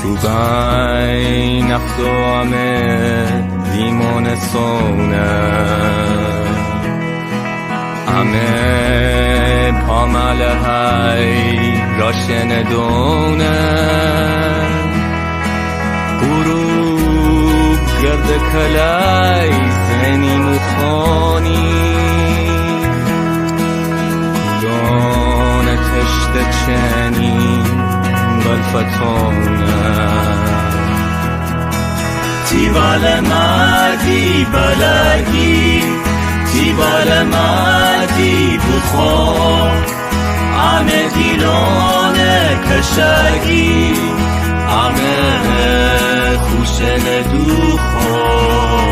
تو بین اقدام دیمان سونه همه پامل های راشن دونه غروب گرد کلای زنی مخانی کلان تشت چنی بالفتونه تیبال مردی بلگی تیبال مردی بخور همه دیلان کشگی همه خوشن دو خور